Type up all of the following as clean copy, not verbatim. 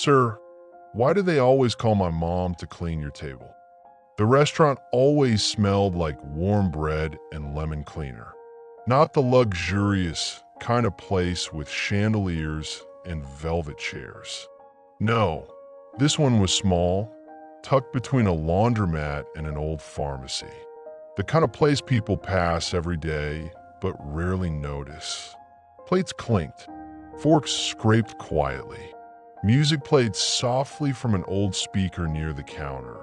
"Sir, why do they always call my mom to clean your table?" The restaurant always smelled like warm bread and lemon cleaner. Not the luxurious kind of place with chandeliers and velvet chairs. No, this one was small, tucked between a laundromat and an old pharmacy. The kind of place people pass every day but rarely notice. Plates clinked, forks scraped quietly. Music played softly from an old speaker near the counter.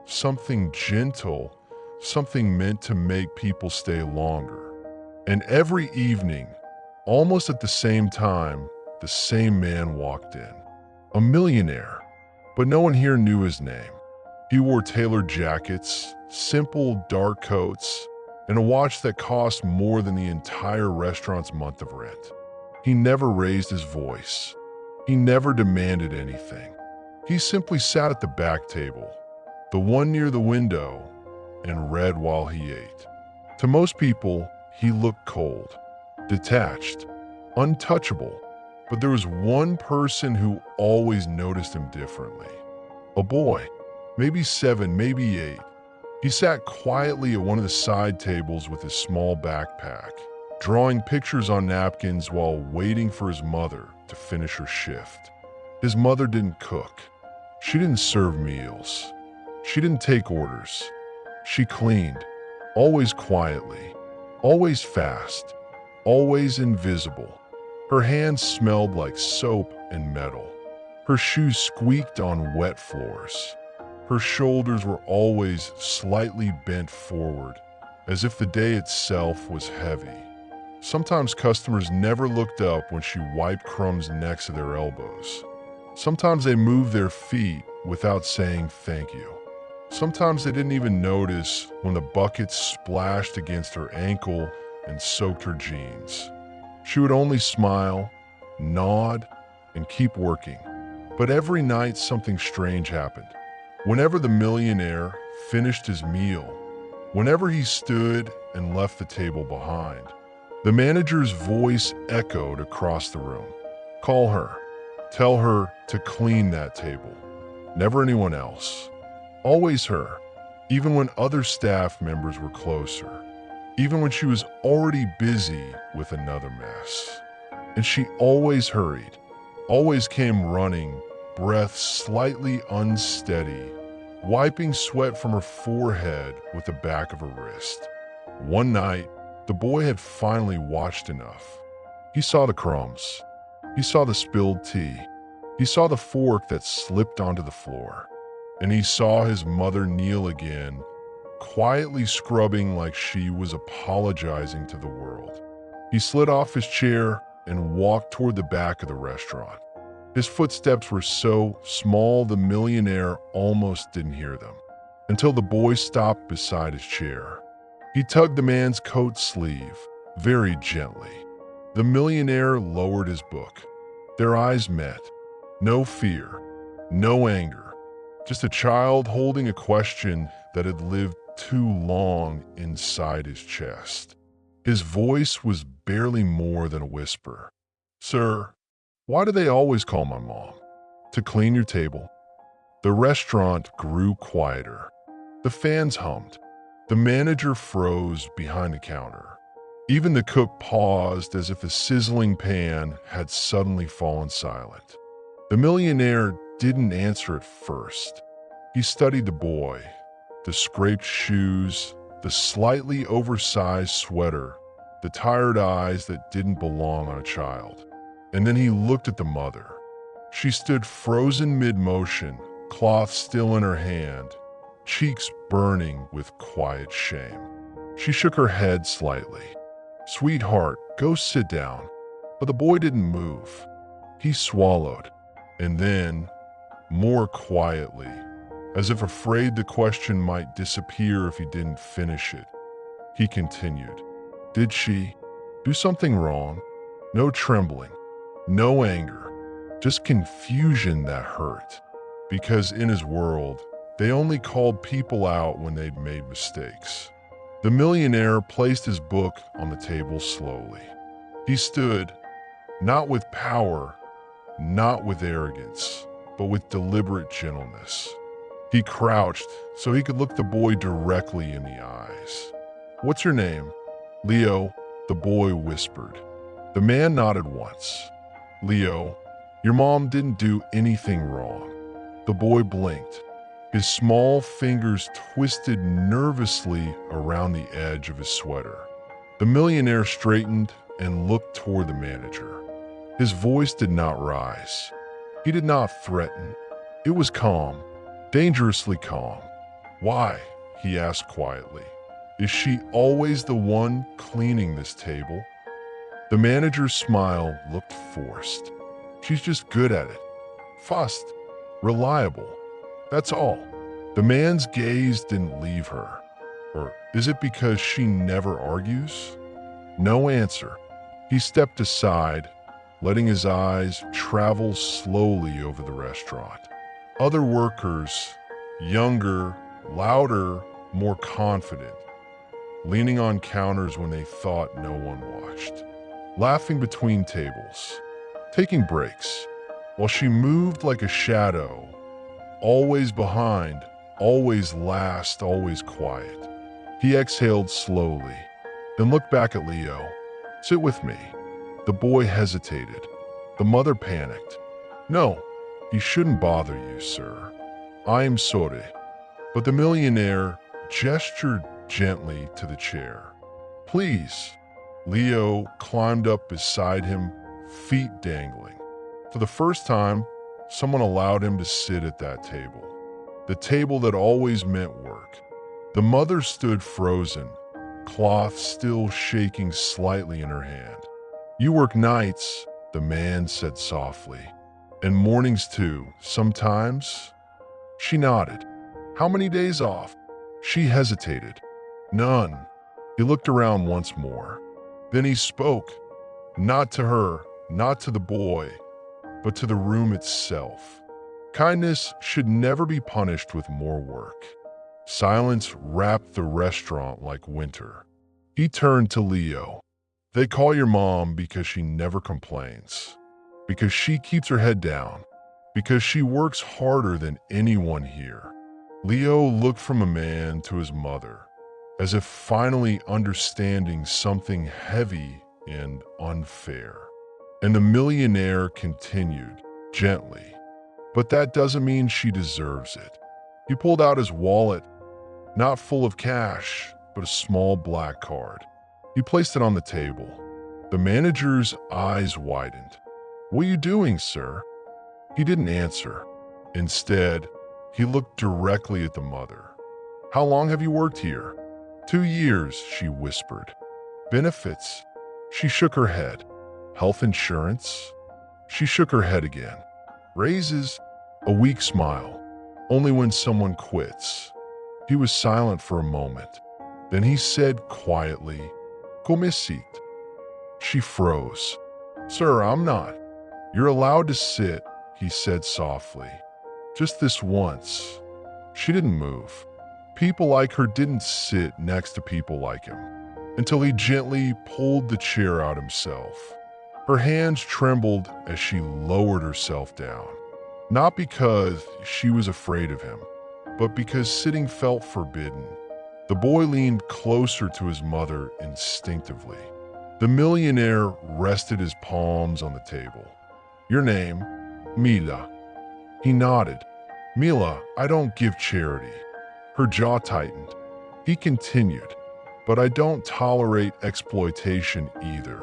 Something gentle, something meant to make people stay longer. And every evening, almost at the same time, the same man walked in. A millionaire, but no one here knew his name. He wore tailored jackets, simple dark coats, and a watch that cost more than the entire restaurant's month of rent. He never raised his voice. He never demanded anything. He simply sat at the back table, the one near the window, and read while he ate. To most people, he looked cold, detached, untouchable, but there was one person who always noticed him differently. A boy, maybe 7, maybe 8. He sat quietly at one of the side tables with his small backpack, drawing pictures on napkins while waiting for his mother to finish her shift. His mother didn't cook. She didn't serve meals. She didn't take orders. She cleaned, always quietly, always fast, always invisible. Her hands smelled like soap and metal. Her shoes squeaked on wet floors. Her shoulders were always slightly bent forward, as if the day itself was heavy. Sometimes customers never looked up when she wiped crumbs next to their elbows. Sometimes they moved their feet without saying thank you. Sometimes they didn't even notice when the bucket splashed against her ankle and soaked her jeans. She would only smile, nod, and keep working. But every night something strange happened. Whenever the millionaire finished his meal, whenever he stood and left the table behind, the manager's voice echoed across the room. "Call her. Tell her to clean that table." Never anyone else. Always her, even when other staff members were closer, even when she was already busy with another mess. And she always hurried, always came running, breath slightly unsteady, wiping sweat from her forehead with the back of her wrist. One night, the boy had finally watched enough. He saw the crumbs. He saw the spilled tea. He saw the fork that slipped onto the floor. And he saw his mother kneel again, quietly scrubbing like she was apologizing to the world. He slid off his chair and walked toward the back of the restaurant. His footsteps were so small the millionaire almost didn't hear them, until the boy stopped beside his chair. He tugged the man's coat sleeve, very gently. The millionaire lowered his book. Their eyes met. No fear, no anger, just a child holding a question that had lived too long inside his chest. His voice was barely more than a whisper. "Sir, why do they always call my mom? To clean your table?" The restaurant grew quieter. The fans hummed. The manager froze behind the counter. Even the cook paused as if a sizzling pan had suddenly fallen silent. The millionaire didn't answer at first. He studied the boy, the scraped shoes, the slightly oversized sweater, the tired eyes that didn't belong on a child. And then he looked at the mother. She stood frozen mid-motion, cloth still in her hand, cheeks burning with quiet shame. She shook her head slightly. "Sweetheart, go sit down." But the boy didn't move. He swallowed, and then, more quietly, as if afraid the question might disappear if he didn't finish it, he continued, "Did she do something wrong?" No trembling, no anger, just confusion that hurt. Because in his world, they only called people out when they'd made mistakes. The millionaire placed his book on the table slowly. He stood, not with power, not with arrogance, but with deliberate gentleness. He crouched so he could look the boy directly in the eyes. "What's your name?" "Leo," the boy whispered. The man nodded once. "Leo, your mom didn't do anything wrong." The boy blinked. His small fingers twisted nervously around the edge of his sweater. The millionaire straightened and looked toward the manager. His voice did not rise. He did not threaten. It was calm, dangerously calm. "Why?" he asked quietly. "Is she always the one cleaning this table?" The manager's smile looked forced. "She's just good at it. Fast, reliable. That's all." The man's gaze didn't leave her. Or is it because she never argues? No answer. He stepped aside, letting his eyes travel slowly over the restaurant. Other workers, younger, louder, more confident, leaning on counters when they thought no one watched, laughing between tables, taking breaks, while she moved like a shadow, always behind, always last, always quiet. He exhaled slowly, then looked back at Leo. "Sit with me." The boy hesitated. The mother panicked. "No, he shouldn't bother you, sir. I am sorry." But the millionaire gestured gently to the chair. "Please." Leo climbed up beside him, feet dangling. For the first time, someone allowed him to sit at that table. The table that always meant work. The mother stood frozen, cloth still shaking slightly in her hand. "You work nights," the man said softly. "And mornings too, sometimes?" She nodded. "How many days off?" She hesitated. "None." He looked around once more. Then he spoke, not to her, not to the boy, but to the room itself. Kindness should never be punished with more work. Silence wrapped the restaurant like winter. He turned to Leo. "They call your mom because she never complains, because she keeps her head down, because she works harder than anyone here." Leo looked from a man to his mother, as if finally understanding something heavy and unfair. And the millionaire continued, gently, "But that doesn't mean she deserves it." He pulled out his wallet, not full of cash, but a small black card. He placed it on the table. The manager's eyes widened. "What are you doing, sir?" He didn't answer. Instead, he looked directly at the mother. "How long have you worked here?" 2 years, she whispered. "Benefits?" She shook her head. "Health insurance?" She shook her head again. "Raises?" A weak smile. "Only when someone quits." He was silent for a moment. Then he said quietly, "Come sit." She froze. "Sir, I'm not." "You're allowed to sit," he said softly. "Just this once." She didn't move. People like her didn't sit next to people like him, until he gently pulled the chair out himself. Her hands trembled as she lowered herself down. Not because she was afraid of him, but because sitting felt forbidden. The boy leaned closer to his mother instinctively. The millionaire rested his palms on the table. "Your name?" "Mila." He nodded. "Mila, I don't give charity." Her jaw tightened. He continued, "But I don't tolerate exploitation either."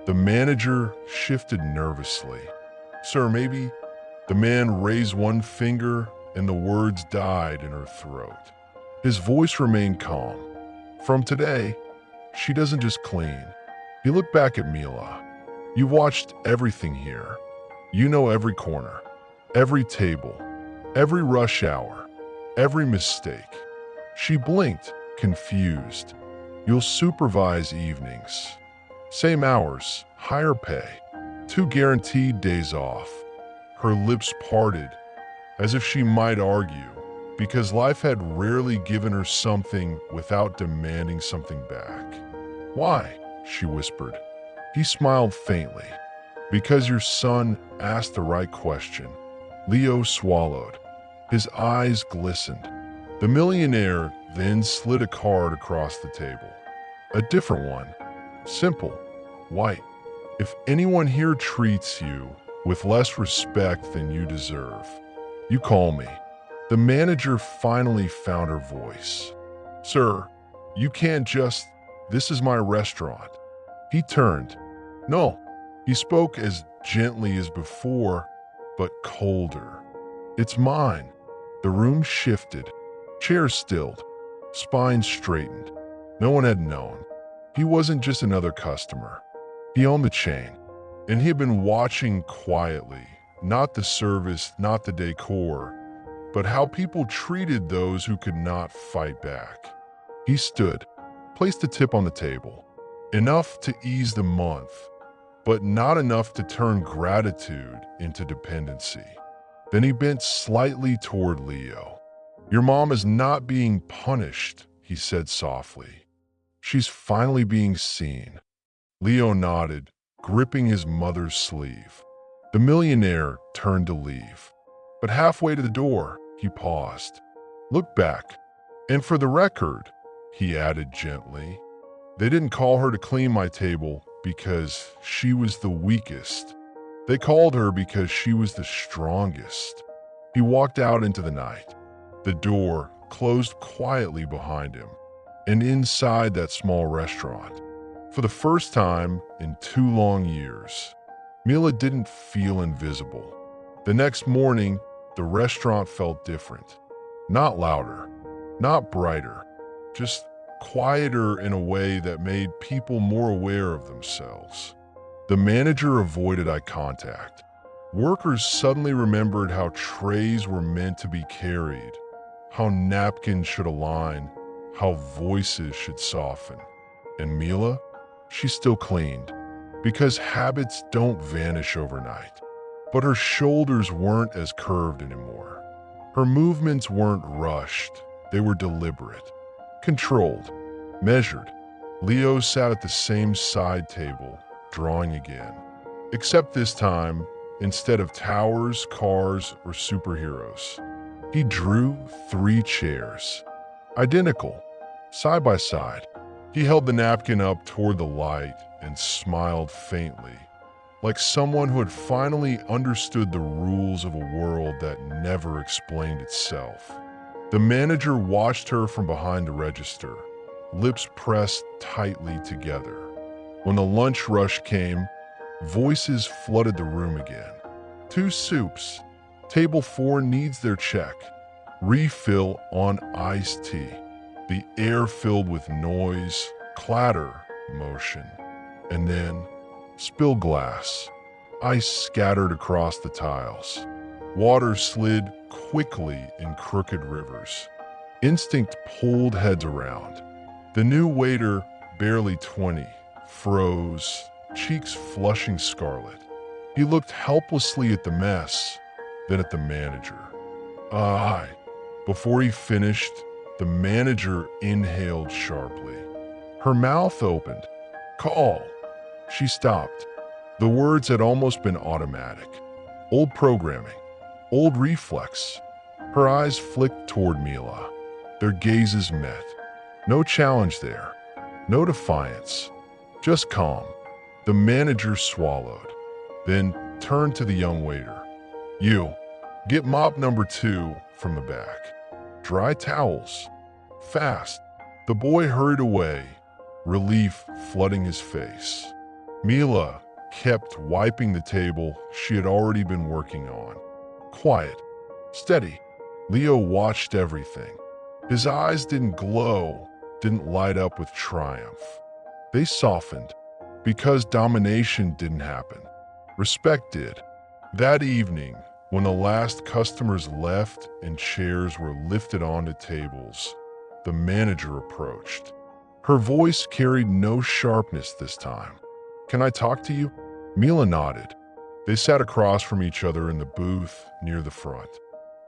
The manager shifted nervously. "Sir, maybe..." The man raised one finger and the words died in her throat. His voice remained calm. "From today, she doesn't just clean." He looked back at Mila. "You've watched everything here. You know every corner, every table, every rush hour, every mistake." She blinked, confused. "You'll supervise evenings. Same hours, higher pay, 2 guaranteed days off." Her lips parted, as if she might argue, because life had rarely given her something without demanding something back. "Why?" she whispered. He smiled faintly. "Because your son asked the right question." Leo swallowed. His eyes glistened. The millionaire then slid a card across the table. A different one. Simple. White. If anyone here treats you with less respect than you deserve, you call me. The manager finally found her voice. Sir, you can't just, this is my restaurant. He turned. No, he spoke as gently as before, but colder. It's mine. The room shifted. Chairs stilled. Spines straightened. No one had known. He wasn't just another customer. He owned the chain, and he had been watching quietly, not the service, not the decor, but how people treated those who could not fight back. He stood, placed a tip on the table, enough to ease the month, but not enough to turn gratitude into dependency. Then he bent slightly toward Leo. Your mom is not being punished, he said softly. She's finally being seen. Leo nodded, gripping his mother's sleeve. The millionaire turned to leave. But halfway to the door, he paused. Look back. And for the record, he added gently, they didn't call her to clean my table because she was the weakest. They called her because she was the strongest. He walked out into the night. The door closed quietly behind him, and inside that small restaurant, for the first time in 2 long years, Mila didn't feel invisible. The next morning, the restaurant felt different. Not louder, not brighter, just quieter in a way that made people more aware of themselves. The manager avoided eye contact. Workers suddenly remembered how trays were meant to be carried, how napkins should align, how voices should soften. And Mila, she still cleaned, because habits don't vanish overnight. But her shoulders weren't as curved anymore. Her movements weren't rushed, they were deliberate, controlled, measured. Leo sat at the same side table, drawing again. Except this time, instead of towers, cars, or superheroes, he drew 3 chairs. Identical, side by side. He held the napkin up toward the light and smiled faintly, like someone who had finally understood the rules of a world that never explained itself. The manager watched her from behind the register, lips pressed tightly together. When the lunch rush came, voices flooded the room again. 2 soups. Table 4 needs their check. Refill on iced tea. The air filled with noise, clatter, motion. And then, spill glass. Ice scattered across the tiles. Water slid quickly in crooked rivers. Instinct pulled heads around. The new waiter, barely 20, froze, cheeks flushing scarlet. He looked helplessly at the mess, then at the manager. Aye. Before he finished, the manager inhaled sharply. Her mouth opened. Call. She stopped. The words had almost been automatic. Old programming. Old reflex. Her eyes flicked toward Mila. Their gazes met. No challenge there. No defiance. Just calm. The manager swallowed, then turned to the young waiter. You, get mop number 2 from the back. Dry towels. Fast. The boy hurried away, relief flooding his face. Mila kept wiping the table she had already been working on. Quiet. Steady. Leo watched everything. His eyes didn't glow, didn't light up with triumph. They softened, because domination didn't happen. Respect did. That evening, when the last customers left and chairs were lifted onto tables, the manager approached. Her voice carried no sharpness this time. Can I talk to you? Mila nodded. They sat across from each other in the booth near the front.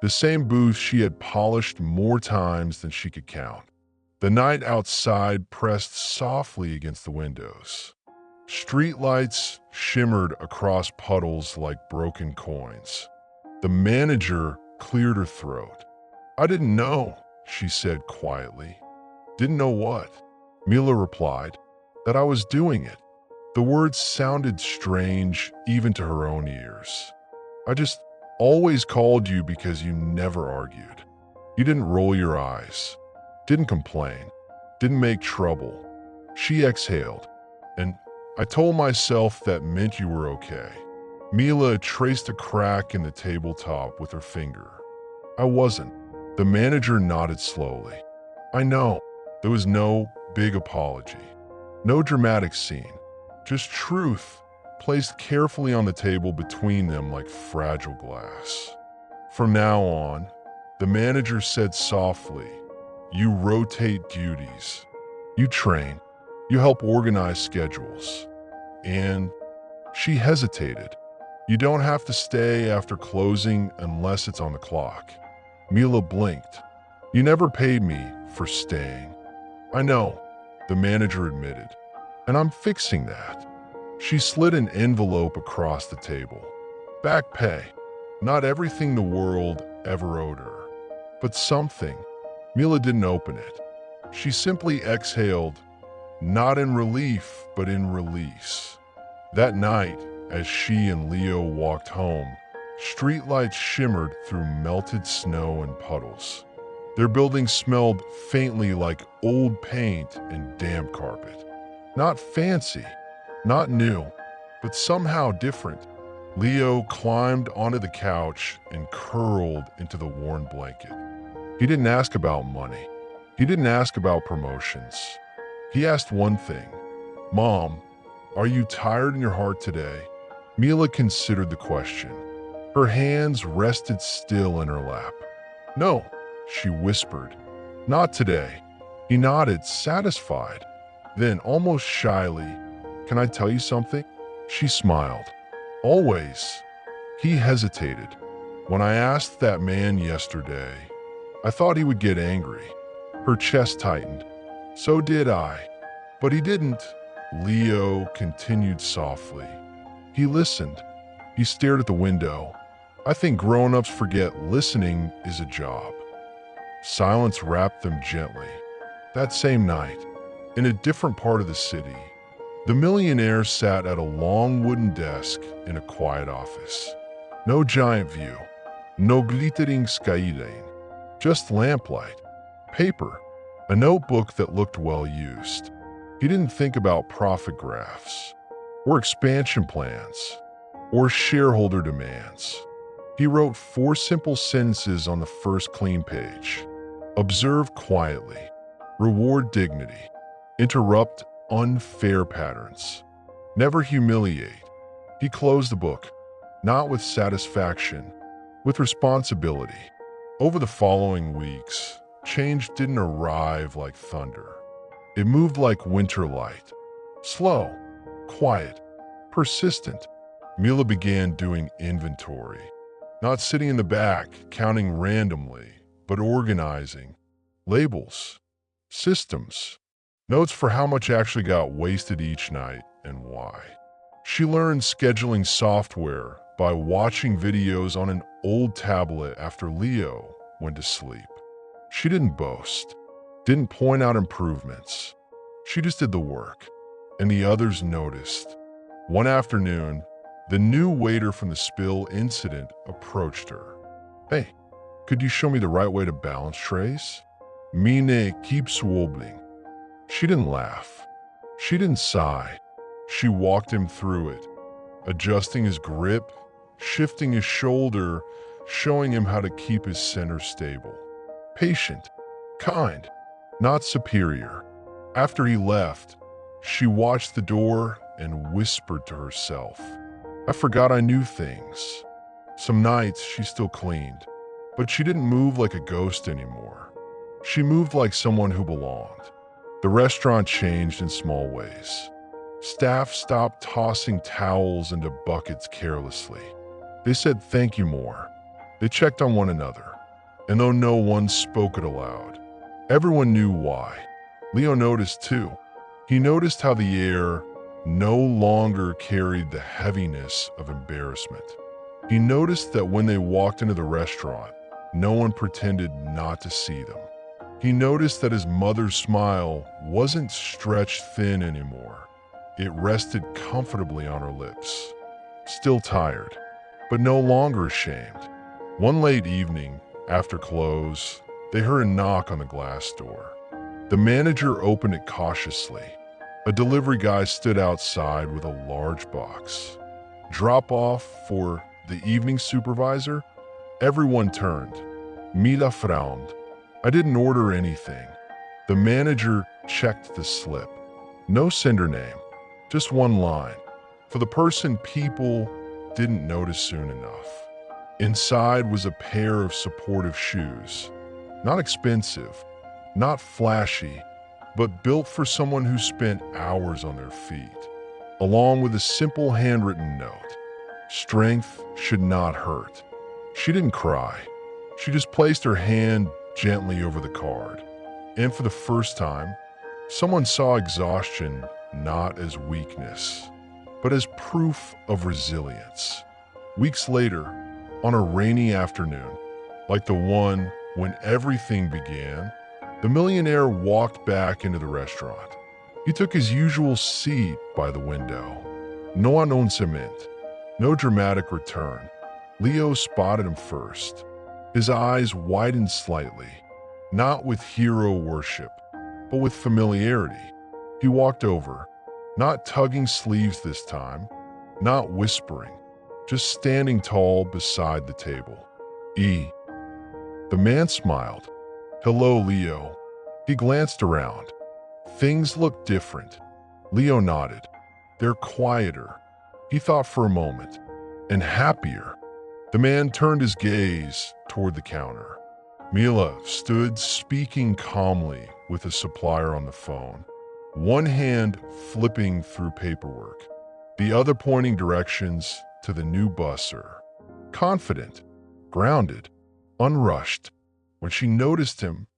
The same booth she had polished more times than she could count. The night outside pressed softly against the windows. Streetlights shimmered across puddles like broken coins. The manager cleared her throat. "I didn't know," she said quietly. "Didn't know what?" Mila replied, "That I was doing it." The words sounded strange even to her own ears. "I just always called you because you never argued. You didn't roll your eyes, didn't complain, didn't make trouble." She exhaled, and I told myself that meant you were okay. Mila traced a crack in the tabletop with her finger. "I wasn't." The manager nodded slowly. "I know." There was no big apology, no dramatic scene, just truth placed carefully on the table between them like fragile glass. "From now on," the manager said softly, "you rotate duties. You train. You help organize schedules." And she hesitated. "You don't have to stay after closing unless it's on the clock." Mila blinked. "You never paid me for staying." "I know," the manager admitted, "and I'm fixing that." She slid an envelope across the table. "Back pay. Not everything the world ever owed her, but something." Mila didn't open it. She simply exhaled, not in relief, but in release. That night, as she and Leo walked home, streetlights shimmered through melted snow and puddles. Their building smelled faintly like old paint and damp carpet. Not fancy, not new, but somehow different. Leo climbed onto the couch and curled into the worn blanket. He didn't ask about money. He didn't ask about promotions. He asked one thing. "Mom, are you tired in your heart today?" Mila considered the question. Her hands rested still in her lap. "No," she whispered. "Not today." He nodded, satisfied. Then, almost shyly, "Can I tell you something?" She smiled. "Always." He hesitated. "When I asked that man yesterday, I thought he would get angry." Her chest tightened. "So did I. But he didn't." Leo continued softly. He listened. He stared at the window. "I think grown-ups forget listening is a job." Silence wrapped them gently. That same night, in a different part of the city, the millionaire sat at a long wooden desk in a quiet office. No giant view, no glittering skyline, just lamplight, paper, a notebook that looked well used. He didn't think about profit graphs, or expansion plans, or shareholder demands. He wrote 4 simple sentences on the first clean page. Observe quietly, reward dignity, interrupt unfair patterns, never humiliate. He closed the book, not with satisfaction, with responsibility. Over the following weeks, change didn't arrive like thunder. It moved like winter light, slow, quiet, persistent. Mila began doing inventory, not sitting in the back, counting randomly, but organizing. Labels, systems, notes for how much actually got wasted each night and why. She learned scheduling software by watching videos on an old tablet after Leo went to sleep. She didn't boast, didn't point out improvements. She just did the work, and the others noticed. One afternoon, the new waiter from the spill incident approached her. "Hey, could you show me the right way to balance trays? Mine keeps wobbling." She didn't laugh. She didn't sigh. She walked him through it, adjusting his grip, shifting his shoulder, showing him how to keep his center stable. Patient, kind, not superior. After he left, she watched the door and whispered to herself, "I forgot I knew things." Some nights she still cleaned, but she didn't move like a ghost anymore. She moved like someone who belonged. The restaurant changed in small ways. Staff stopped tossing towels into buckets carelessly. They said thank you more. They checked on one another. And though no one spoke it aloud, everyone knew why. Leo noticed too. He noticed how the air no longer carried the heaviness of embarrassment. He noticed that when they walked into the restaurant, no one pretended not to see them. He noticed that his mother's smile wasn't stretched thin anymore. It rested comfortably on her lips. Still tired, but no longer ashamed. One late evening, after close, they heard a knock on the glass door. The manager opened it cautiously. A delivery guy stood outside with a large box. Drop off for the evening supervisor? Everyone turned. Mila frowned. I didn't order anything. The manager checked the slip. No sender name, just one line. For the person people didn't notice soon enough. Inside was a pair of supportive shoes. Not expensive, not flashy, but built for someone who spent hours on their feet. Along with a simple handwritten note. Strength should not hurt. She didn't cry. She just placed her hand gently over the card. And for the first time, someone saw exhaustion not as weakness, but as proof of resilience. Weeks later, on a rainy afternoon, like the one when everything began, the millionaire walked back into the restaurant. He took his usual seat by the window. No annoncement, no dramatic return. Leo spotted him first. His eyes widened slightly, not with hero worship, but with familiarity. He walked over, not tugging sleeves this time, not whispering, just standing tall beside the table. The man smiled. Hello, Leo. He glanced around. Things looked different. Leo nodded. They're quieter, he thought for a moment, and happier. The man turned his gaze toward the counter. Mila stood speaking calmly with a supplier on the phone, one hand flipping through paperwork, the other pointing directions to the new busser. Confident, grounded, unrushed. When she noticed him,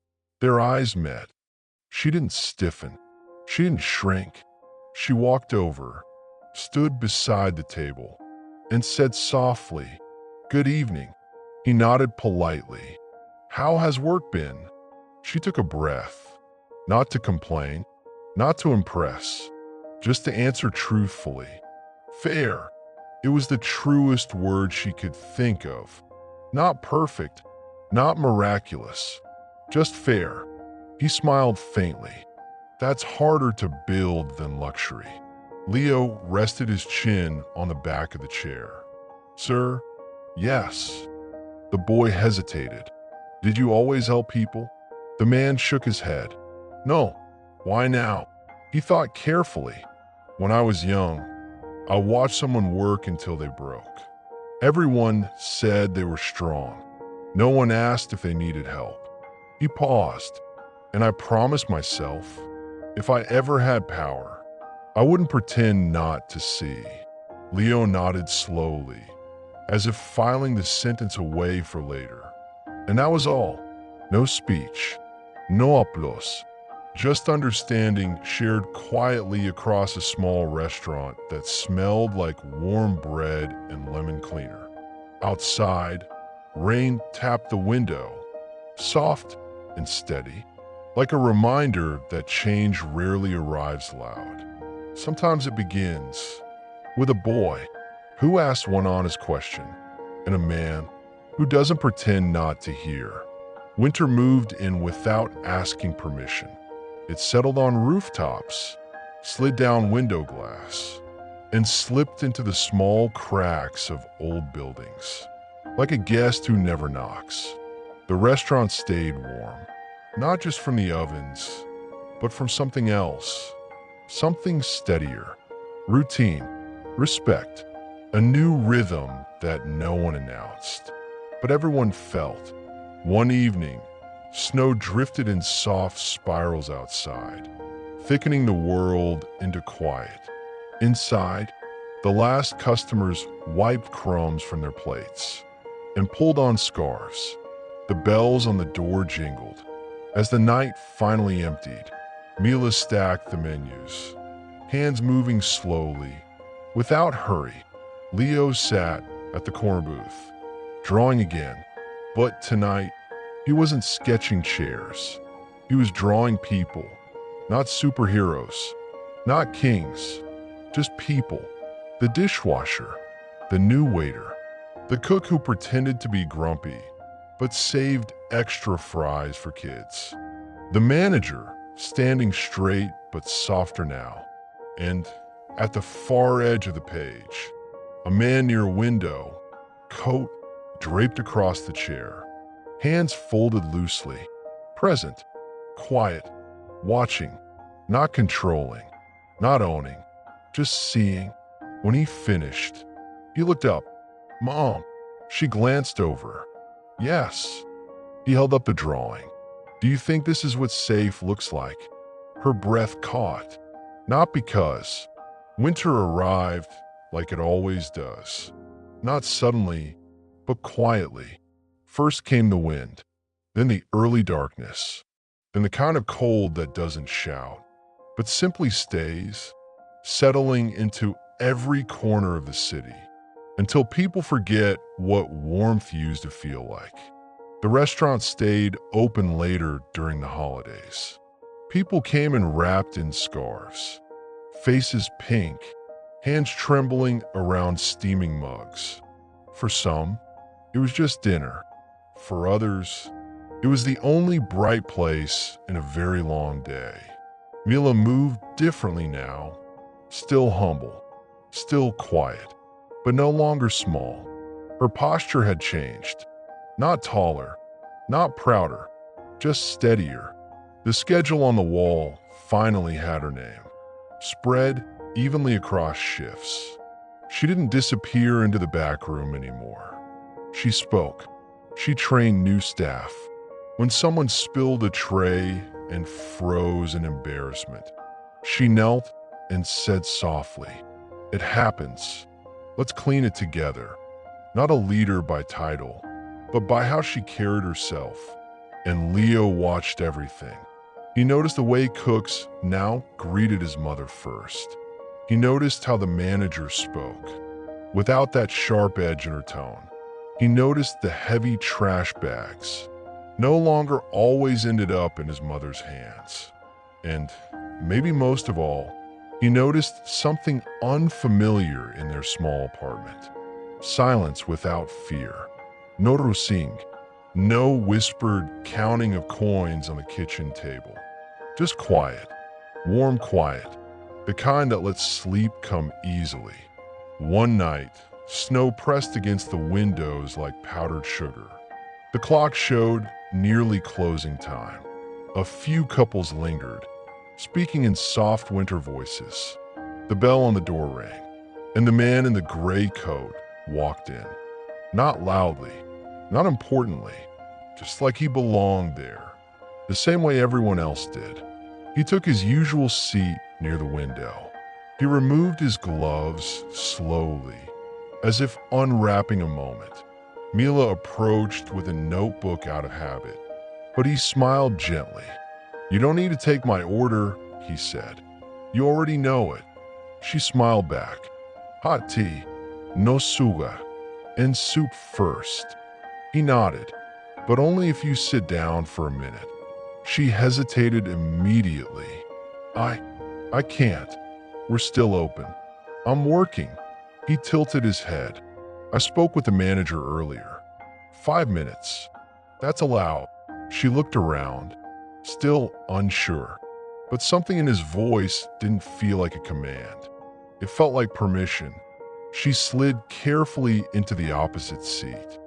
their eyes met. She didn't stiffen. She didn't shrink. She walked over, stood beside the table, and said softly, "Good evening." He nodded politely. "How has work been?" She took a breath, not to complain, not to impress, just to answer truthfully. Fair. It was the truest word she could think of. Not perfect, not miraculous, just fair. He smiled faintly. That's harder to build than luxury. Leo rested his chin on the back of the chair. Sir? Yes. The boy hesitated. Did you always help people? The man shook his head. No. Why now? He thought carefully. When I was young, I watched someone work until they broke. Everyone said they were strong. No one asked if they needed help. He paused, and I promised myself, if I ever had power, I wouldn't pretend not to see. Leo nodded slowly, as if filing the sentence away for later. And that was all. No speech, no applause, just understanding shared quietly across a small restaurant that smelled like warm bread and lemon cleaner. Outside, rain tapped the window, soft and steady, like a reminder that change rarely arrives loud. Sometimes it begins with a boy who asks one honest question and a man who doesn't pretend not to hear. Winter moved in without asking permission. It settled on rooftops, slid down window glass, and slipped into the small cracks of old buildings. Like a guest who never knocks, the restaurant stayed warm, not just from the ovens, but from something else, something steadier, routine, respect, a new rhythm that no one announced, but everyone felt. One evening, snow drifted in soft spirals outside, thickening the world into quiet. Inside, the last customers wiped crumbs from their plates and pulled on scarves. The bells on the door jingled. As the night finally emptied, Mila stacked the menus, hands moving slowly, without hurry. Leo sat, at the corner booth, drawing again. But tonight, he wasn't sketching chairs. He was drawing people, not superheroes, not kings, just people. The dishwasher, the new waiter, the cook who pretended to be grumpy, but saved extra fries for kids. The manager, standing straight but softer now. And at the far edge of the page, a man near a window, coat draped across the chair, hands folded loosely, present, quiet, watching, not controlling, not owning, just seeing. When he finished, he looked up. "Mom." She glanced over. "Yes." He held up the drawing. "Do you think this is what safe looks like?" Her breath caught. Not because. Winter arrived like it always does. Not suddenly, but quietly. First came the wind, then the early darkness, then the kind of cold that doesn't shout, but simply stays, settling into every corner of the city, until people forget what warmth used to feel like. The restaurant stayed open later during the holidays. People came and wrapped in scarves, faces pink, hands trembling around steaming mugs. For some, it was just dinner. For others, it was the only bright place in a very long day. Mila moved differently now, still humble, still quiet, but no longer small. Her posture had changed. Not taller, not prouder, just steadier. The schedule on the wall finally had her name, spread evenly across shifts. She didn't disappear into the back room anymore. She spoke. She trained new staff. When someone spilled a tray and froze in embarrassment, she knelt and said softly, "It happens. Let's clean it together." Not a leader by title, but by how she carried herself. And Leo watched everything. He noticed the way cooks now greeted his mother first. He noticed how the manager spoke, without that sharp edge in her tone. He noticed the heavy trash bags no longer always ended up in his mother's hands. And maybe most of all, he noticed something unfamiliar in their small apartment. Silence without fear. No rusing. No whispered counting of coins on the kitchen table. Just quiet. Warm quiet. The kind that lets sleep come easily. One night, snow pressed against the windows like powdered sugar. The clock showed nearly closing time. A few couples lingered, speaking in soft winter voices. The bell on the door rang, and the man in the gray coat walked in. Not loudly, not importantly, just like he belonged there, the same way everyone else did. He took his usual seat near the window. He removed his gloves slowly, as if unwrapping a moment. Mila approached with a notebook out of habit, but he smiled gently. "You don't need to take my order," he said. "You already know it." She smiled back. "Hot tea, no sugar, and soup first." He nodded, "But only if you sit down for a minute." She hesitated immediately. I can't. We're still open. I'm working." He tilted his head. "I spoke with the manager earlier. 5 minutes. That's allowed." She looked around, still unsure, but something in his voice didn't feel like a command. It felt like permission. She slid carefully into the opposite seat.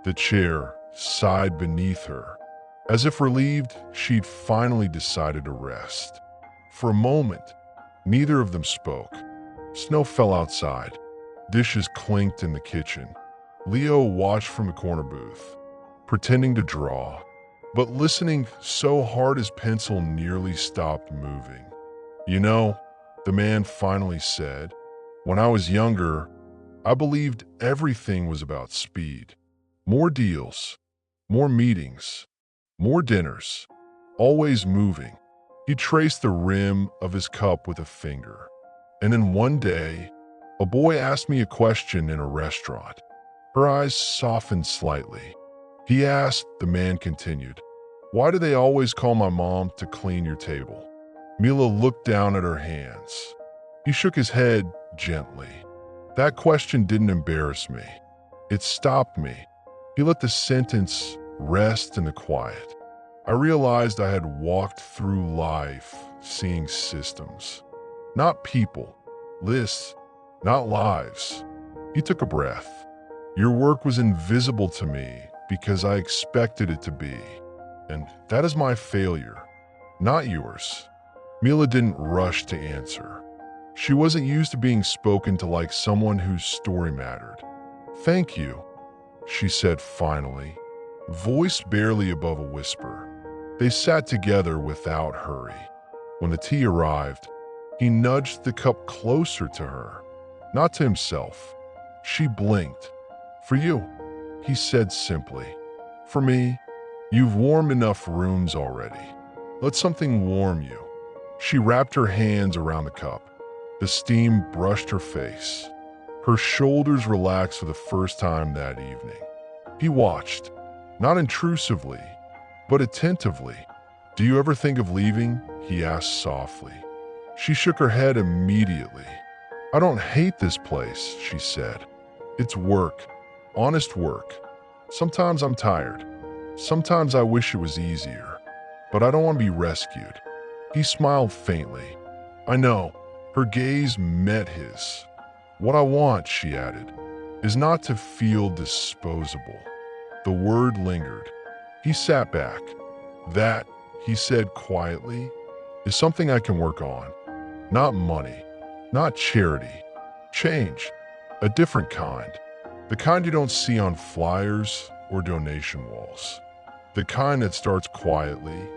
The chair sighed beneath her, as if relieved she'd finally decided to rest. For a moment, neither of them spoke. Snow fell outside. Dishes clinked in the kitchen. Leo watched from the corner booth, pretending to draw, but listening so hard his pencil nearly stopped moving. "You know," the man finally said, "when I was younger, I believed everything was about speed. More deals, more meetings, more dinners, always moving." He traced the rim of his cup with a finger. "And then one day, a boy asked me a question in a restaurant. Her eyes softened slightly. He asked, the man continued, "Why do they always call my mom to clean your table?" Mila looked down at her hands. He shook his head gently. That question didn't embarrass me. It stopped me. He let the sentence rest in the quiet. I realized I had walked through life seeing systems, not people, lists, not lives. He took a breath. Your work was invisible to me because I expected it to be, and that is my failure, not yours. Mila didn't rush to answer. She wasn't used to being spoken to like someone whose story mattered. "Thank you," she said finally, voice barely above a whisper. They sat together without hurry. When the tea arrived, he nudged the cup closer to her, not to himself. She blinked. "For you," he said simply. "For me, you've warmed enough rooms already. Let something warm you." She wrapped her hands around the cup. The steam brushed her face. Her shoulders relaxed for the first time that evening. He watched, not intrusively, but attentively. "Do you ever think of leaving?" he asked softly. She shook her head immediately. "I don't hate this place," she said. "It's work, honest work. Sometimes I'm tired. Sometimes I wish it was easier. But I don't want to be rescued." He smiled faintly. "I know." Her gaze met his. "What I want," she added, "is not to feel disposable." The word lingered. He sat back. "That," he said quietly, "is something I can work on. Not money, not charity. Change. A different kind. The kind you don't see on flyers or donation walls. The kind that starts quietly,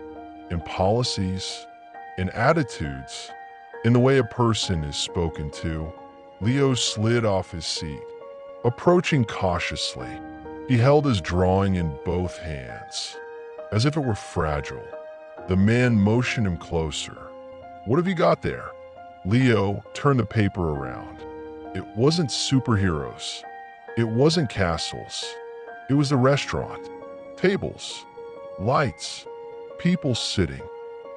in policies, in attitudes, in the way a person is spoken to." Leo slid off his seat, approaching cautiously. He held his drawing in both hands, as if it were fragile. The man motioned him closer. "What have you got there?" Leo turned the paper around. It wasn't superheroes. It wasn't castles. It was the restaurant. Tables, lights, people sitting,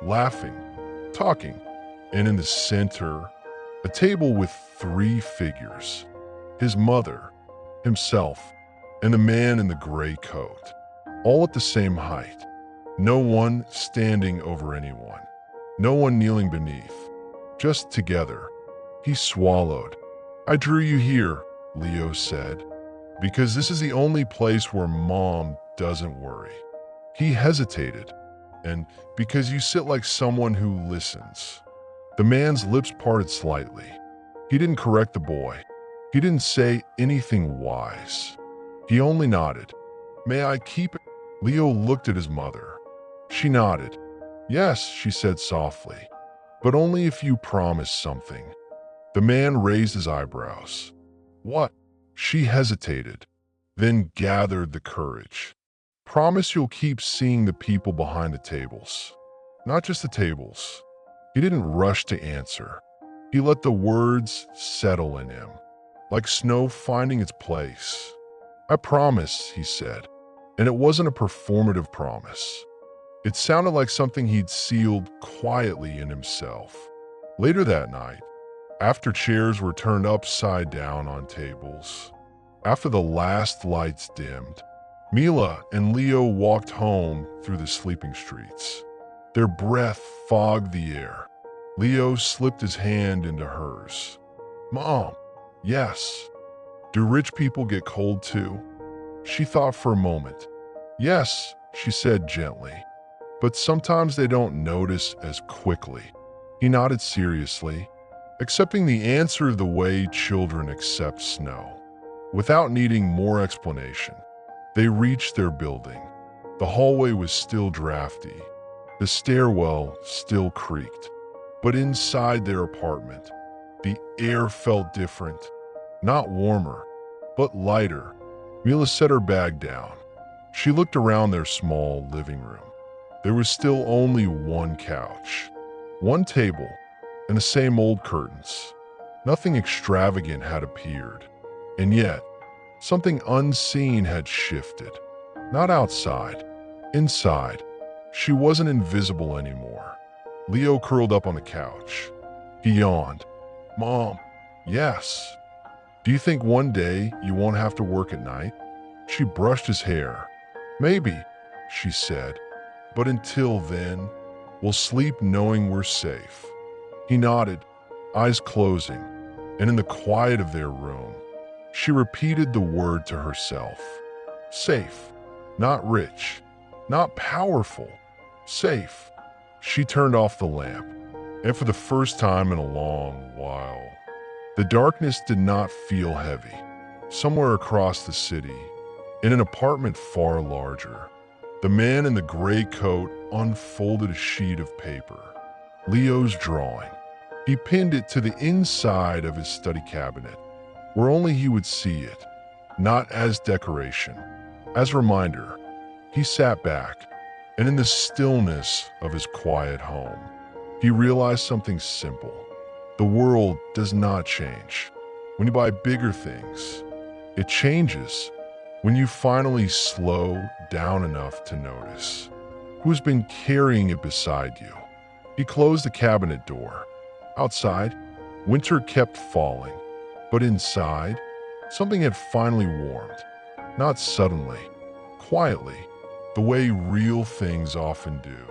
laughing, talking. And in the center, a table with 3 figures. His mother, himself, and the man in the gray coat. All at the same height. No one standing over anyone. No one kneeling beneath. Just together. He swallowed. "I drew you here," Leo said, "because this is the only place where Mom doesn't worry." He hesitated. "And because you sit like someone who listens." The man's lips parted slightly. He didn't correct the boy. He didn't say anything wise. He only nodded. "May I keep it?" Leo looked at his mother. She nodded. "Yes," she said softly, "but only if you promise something." The man raised his eyebrows. "What?" She hesitated, then gathered the courage. "Promise you'll keep seeing the people behind the tables. Not just the tables." He didn't rush to answer. He let the words settle in him, like snow finding its place. "I promise," he said, and it wasn't a performative promise. It sounded like something he'd sealed quietly in himself. Later that night, after chairs were turned upside down on tables, after the last lights dimmed, Mila and Leo walked home through the sleeping streets. Their breath fogged the air. Leo slipped his hand into hers. "Mom." "Yes." "Do rich people get cold too?" She thought for a moment. "Yes," she said gently, "but sometimes they don't notice as quickly." He nodded seriously, accepting the answer the way children accept snow, without needing more explanation. They reached their building. The hallway was still drafty. The stairwell still creaked. But inside their apartment, the air felt different. Not warmer, but lighter. Mila set her bag down. She looked around their small living room. There was still only one couch, one table, and the same old curtains. Nothing extravagant had appeared. And yet, Something unseen had shifted. Not outside, inside. She wasn't invisible anymore. Leo curled up on the couch. He yawned. Mom, yes. Do you think one day you won't have to work at night? She brushed his hair. Maybe, she said, but until then, we'll sleep knowing we're safe. He nodded, eyes closing, and in the quiet of their room, she repeated the word to herself. Safe, not rich, not powerful, safe. She turned off the lamp, and for the first time in a long while, the darkness did not feel heavy. Somewhere across the city, in an apartment far larger, the man in the gray coat unfolded a sheet of paper. Leo's drawing. He pinned it to the inside of his study cabinet, where only he would see it, not as decoration. As a reminder, he sat back, and in the stillness of his quiet home, he realized something simple. The world does not change when you buy bigger things. It changes when you finally slow down enough to notice who's been carrying it beside you. He closed the cabinet door. Outside, winter kept falling, but inside, something had finally warmed. Not suddenly, quietly, the way real things often do.